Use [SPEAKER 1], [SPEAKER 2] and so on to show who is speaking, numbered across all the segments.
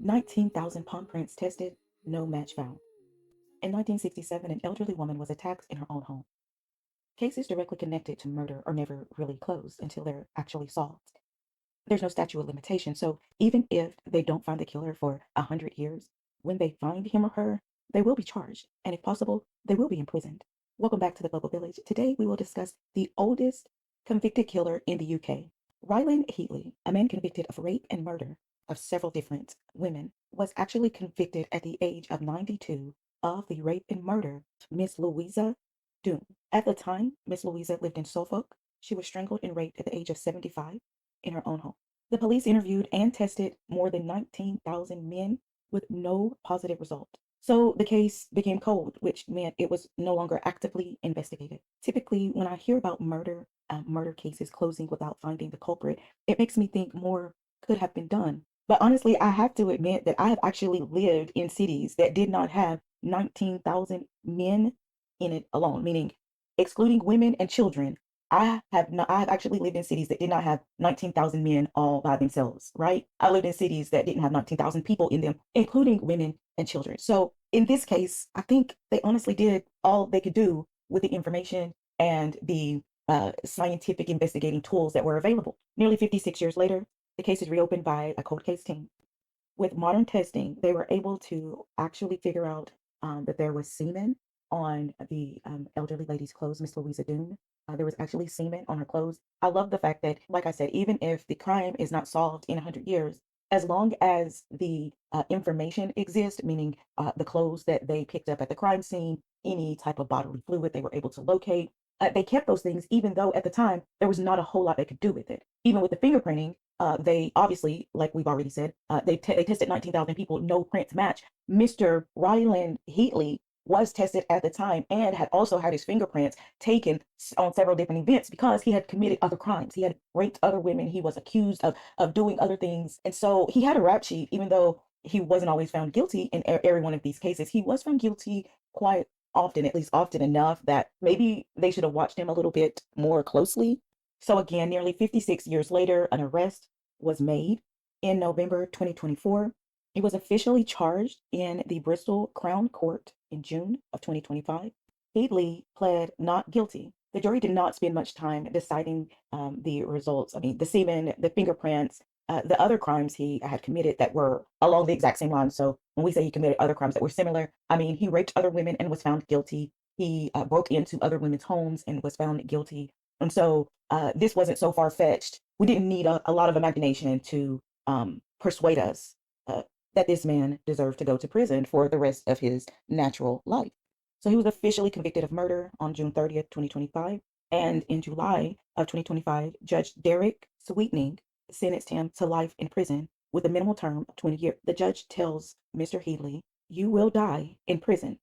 [SPEAKER 1] 19,000 palm prints tested, no match found. In 1967, an elderly woman was attacked in her own home. Cases directly connected to murder are never really closed until they're actually solved. There's no statute of limitation, so even if they don't find the killer for 100 years, when they find him or her, they will be charged, and if possible, they will be imprisoned. Welcome back to the Global Village. Today, we will discuss the oldest convicted killer in the UK. Ryland Heatley, a man convicted of rape and murder of several different women, was actually convicted at the age of 92 of the rape and murder of Miss Louisa Doone. At the time, Miss Louisa lived in Suffolk. She was strangled and raped at the age of 75 in her own home. The police interviewed and tested more than 19,000 men with no positive result. So the case became cold, which meant it was no longer actively investigated. Typically, when I hear about murder cases closing without finding the culprit, it makes me think more could have been done. But honestly, I have to admit that I have actually lived in cities that did not have 19,000 men in it alone, meaning excluding women and children. I have actually lived in cities that did not have 19,000 men all by themselves, right? I lived in cities that didn't have 19,000 people in them, including women and children. So in this case, I think they honestly did all they could do with the information and the scientific investigating tools that were available. Nearly 56 years later, the case is reopened by a cold case team. With modern testing, they were able to actually figure out that there was semen on the elderly lady's clothes, Miss Louisa Doone. There was actually semen on her clothes. I love the fact that, like I said, even if the crime is not solved in 100 years, as long as the information exists, meaning the clothes that they picked up at the crime scene, any type of bodily fluid they were able to locate, they kept those things, even though at the time there was not a whole lot they could do with it. Even with the fingerprinting, they obviously, like we've already said, they tested 19,000 people, no prints match. Mr. Ryland Heatley was tested at the time and had also had his fingerprints taken on several different events because he had committed other crimes. He had raped other women. He was accused of doing other things. And so he had a rap sheet, even though he wasn't always found guilty in every one of these cases. He was found guilty quite often, at least often enough that maybe they should have watched him a little bit more closely. So again, nearly 56 years later, an arrest was made in November 2024. He was officially charged in the Bristol Crown Court in June of 2025. Heatley pled not guilty. The jury did not spend much time deciding the results. I mean, the semen, the fingerprints, the other crimes he had committed that were along the exact same lines. So when we say he committed other crimes that were similar, I mean, he raped other women and was found guilty. He broke into other women's homes and was found guilty. And so this wasn't so far fetched. We didn't need a lot of imagination to persuade us that this man deserved to go to prison for the rest of his natural life. So he was officially convicted of murder on June 30th, 2025. And in July of 2025, Judge Derek Sweetening sentenced him to life in prison with a minimal term of 20 years. The judge tells Mr. Heatley, "You will die in prison."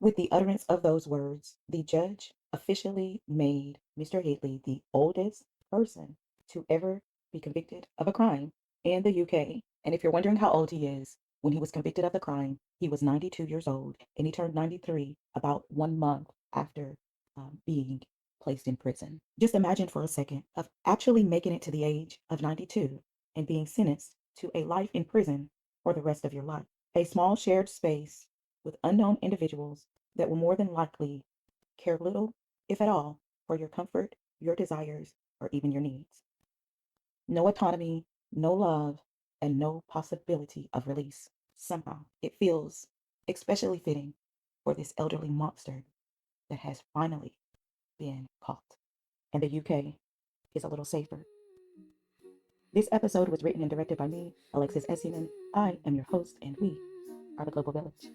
[SPEAKER 1] With the utterance of those words, the judge officially made Mr. Heatley the oldest person to ever be convicted of a crime in the UK. And if you're wondering how old he is, when he was convicted of the crime, he was 92 years old and he turned 93 about 1 month after being placed in prison. Just imagine for a second of actually making it to the age of 92 and being sentenced to a life in prison for the rest of your life. A small shared space with unknown individuals that will more than likely care little, if at all, for your comfort, your desires, or even your needs. No autonomy, no love, and no possibility of release. Somehow, it feels especially fitting for this elderly monster that has finally been caught. And the UK is a little safer. This episode was written and directed by me, Alexis Essieman. I am your host, and we are the Global Village.